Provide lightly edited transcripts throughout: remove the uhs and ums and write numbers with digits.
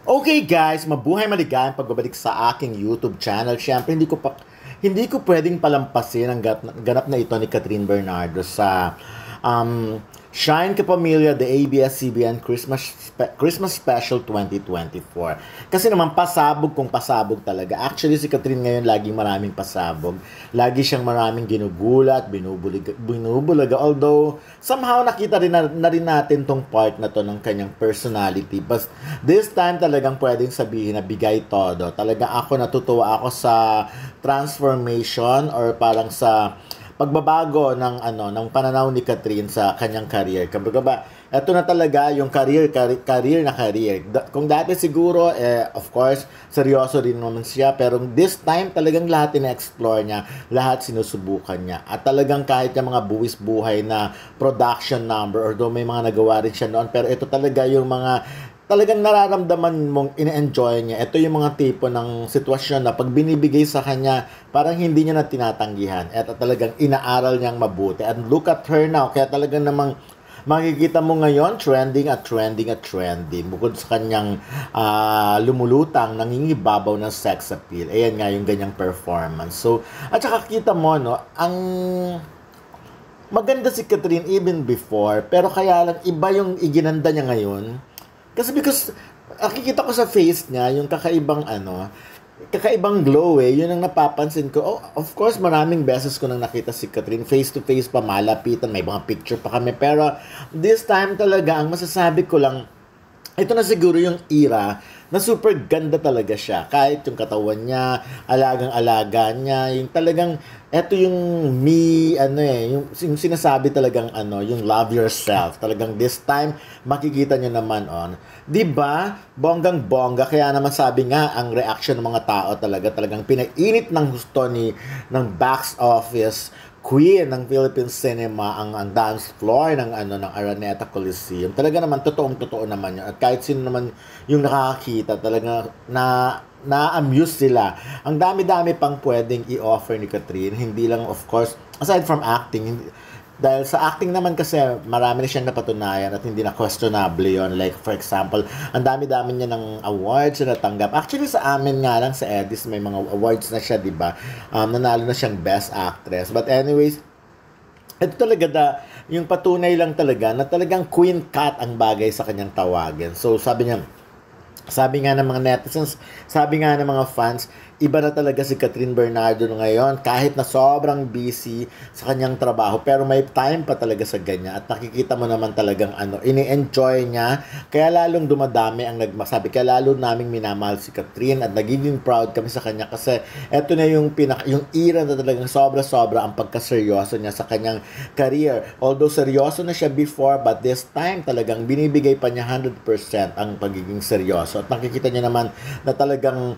Okay guys, mabuhay maligayang pagbabalik sa aking YouTube channel. Siyempre, hindi ko pwedeng palampasin ang ganap na ito ni Catherine Bernardo sa Shine Kapamilya, the ABS-CBN Christmas Special 2024. Kasi naman pasabog kung pasabog talaga. Actually, si Catherine ngayon laging maraming pasabog. Lagi siyang maraming ginugulat, binubulaga. Although, somehow nakita rin na rin natin tong part na to ng kanyang personality. But this time talagang pwedeng sabihin na bigay todo. Talagang natutuwa ako sa transformation or parang sa pagbabago ng pananaw ni Catherine sa kanyang career. Kumbaga ba, ito na talaga yung career. Kung dati siguro, of course, seryoso rin naman siya. Pero this time, talagang lahat ina-explore niya. Lahat sinusubukan niya. At talagang kahit yung mga buwis buhay na production number, although may mga nagawa rin siya noon, pero ito talaga yung mga talagang nararamdaman mong ine-enjoy niya. Ito yung mga tipo ng sitwasyon na pag binibigay sa kanya, parang hindi niya na tinatanggihan. Ito talagang inaaral niyang mabuti. And look at her now. Kaya talagang namang makikita mo ngayon, trending. Bukod sa kanyang lumulutang, nangingibabaw ng sex appeal. Ayan nga yung ganyang performance. So, at saka kita mo, no, ang maganda si Catherine even before, pero kaya lang iba yung iginanda niya ngayon. Because nakikita ko sa face niya yung kakaibang glow eh. Yun ang napapansin ko. Oh, of course, maraming beses ko nang nakita si Catherine face to face pa, malapitan, may mga picture pa kami. Pero this time talaga, ang masasabi ko lang, ito na siguro yung era na super ganda talaga siya. Kahit yung katawan niya, alagang-alaga niya, yung talagang, eto yung yung sinasabi talagang yung love yourself. Talagang this time, makikita niyo naman diba? Bonggang-bongga. Kaya naman sabi nga, ang reaction ng mga tao talagang pinainit ng gusto ng box office queen ng Philippine cinema ang dance floor ng Araneta Coliseum. Talaga naman totoong-totoo naman 'yun. At kahit sino naman yung nakakita, talaga na-amuse sila. Ang dami-dami pang pwedeng i-offer ni Catherine, hindi lang of course aside from acting, dahil sa acting naman kasi marami na siyang napatunayan at hindi na questionable yon. Like for example, ang dami-dami niya ng awards na natanggap. Actually sa amin nga lang sa Edis may mga awards na siya, 'di ba? Nanalo na siyang Best Actress. But anyways, ito talaga yung patunay lang talaga na talagang Queen Cat ang bagay sa kanyang tawagin. So sabi nga ng mga netizens, sabi nga ng mga fans, iba na talaga si Catherine Bernardo ngayon kahit na sobrang busy sa kanyang trabaho, pero may time pa talaga sa ganyan at nakikita mo naman talagang ini-enjoy niya, kaya lalong dumadami ang nagmasabi, kaya lalo naming minamahal si Catherine at nagiging proud kami sa kanya kasi eto na yung era na talagang sobra-sobra ang pagkaseryoso niya sa kanyang career. Although seryoso na siya before, but this time talagang binibigay pa niya 100% ang pagiging seryoso at nakikita niya naman na talagang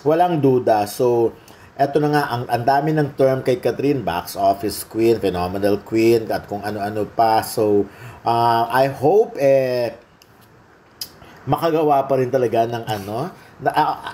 walang duda. So, eto na nga, ang dami ng term kay Catherine, box office queen, phenomenal queen, at kung ano-ano pa. So, I hope, makagawa pa rin talaga ng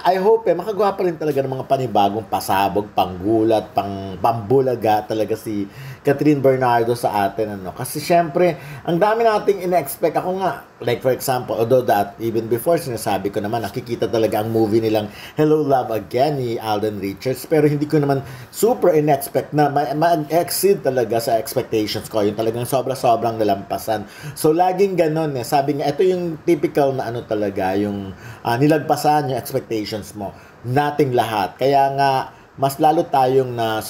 I hope makagawa pa rin talaga ng mga panibagong pasabog, panggulat, pambulaga talaga si Catherine Bernardo sa atin. Kasi syempre, ang dami nating ina-expect. Ako nga, like for example, although that, even before, sinasabi ko naman, nakikita talaga ang movie nilang Hello, Love Again ni Alden Richards. Pero hindi ko naman super ina-expect na mag-exceed talaga sa expectations ko. Yung talagang sobra-sobrang nalampasan. So, laging ganun eh. Sabi nga, ito yung typical na talaga, yung nilagpasan yung expectations mo. Nating lahat. Kaya nga, mas lalo tayong ang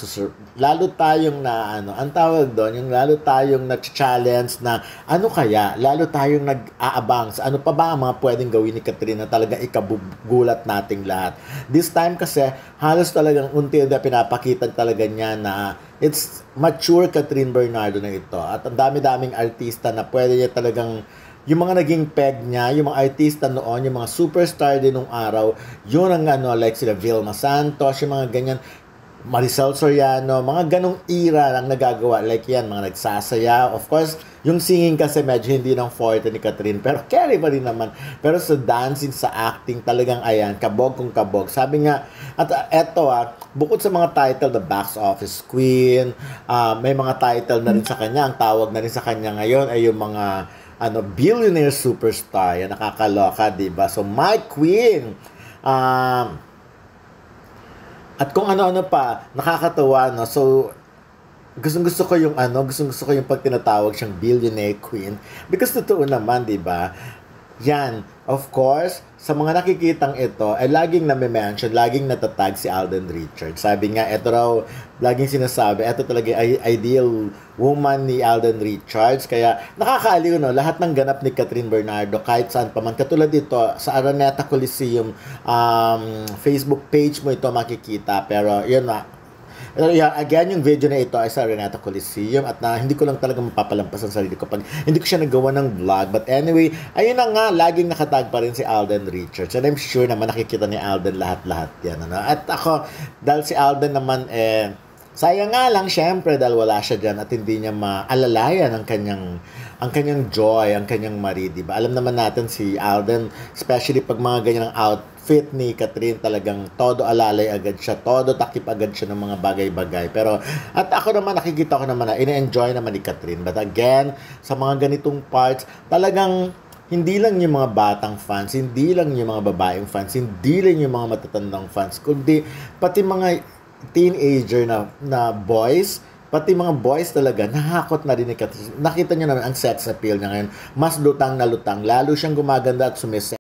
tawag doon, yung lalo tayong na-challenge na kaya, lalo tayong nag-aabang sa ano pa ba ang mga pwedeng gawin ni Catherine na talagang ikabugulat nating lahat. This time kasi, halos talagang unti-unti pinapakita talaga niya na it's mature Catherine Bernardo na ito. At ang dami-daming artista na pwede niya talagang yung mga naging peg niya, yung mga artista noon, yung mga superstar din nung araw, yun ang like sila Vilma Santos, yung mga ganyan, Maricel Soriano, mga ganong era lang nagagawa. Like yan, mga nagsasaya. Of course, yung singing kasi medyo hindi ng forte ni Catherine, pero carry pa rin naman. Pero sa dancing, sa acting, talagang ayan, kabog kung kabog. Sabi nga, at eto bukod sa mga title, the box office queen, may mga title na rin sa kanya. Ang tawag na rin sa kanya ngayon ay yung mga billionaire superstar. Yan, nakakaloka, diba? So, my queen. At kung ano-ano pa, nakakatawa, no? So, gustong-gusto ko yung gustong-gusto ko yung pag tinatawag siyang billionaire queen. Because totoo naman, di ba? Yan, of course, sa mga nakikitang ito, ay laging nami-mention, laging natatag si Alden Richards. Sabi nga, ito raw, laging sinasabi, ito talaga ay ideal woman ni Alden Richards. Kaya nakakaaliw, no? Lahat ng ganap ni Catherine Bernardo, kahit saan pa man. Katulad dito, sa Araneta Coliseum, Facebook page mo ito makikita. Pero, yun na, yeah, again, yung video na ito ay sa Araneta Coliseum at hindi ko lang talaga mapapalampas ang sarili ko pag hindi ko siya nagawa ng vlog. But anyway, ayun na nga, laging nakatag pa rin si Alden Richards. And I'm sure naman nakikita ni Alden lahat-lahat yan. Ano? At ako, dahil si Alden naman, sayang nga lang, syempre, dahil wala siya dyan at hindi niya maalalayan ang kanyang joy, ang kanyang Marie, diba? Alam naman natin si Alden, especially pag mga ganyan ang outfit ni Catherine, talagang todo alalay agad siya, todo takip agad siya ng mga bagay-bagay. Pero, at ako naman, nakikita ko naman na ina-enjoy naman ni Catherine. But again, sa mga ganitong parts, talagang hindi lang yung mga batang fans, hindi lang yung mga babaeng fans, hindi lang yung mga matatandang fans, kundi pati mga teenager na boys, pati mga boys talaga, nahakot na rin ni Catherine. Nakita niyo naman ang sex appeal niya ngayon. Mas lutang na lutang. Lalo siyang gumaganda at sumisip.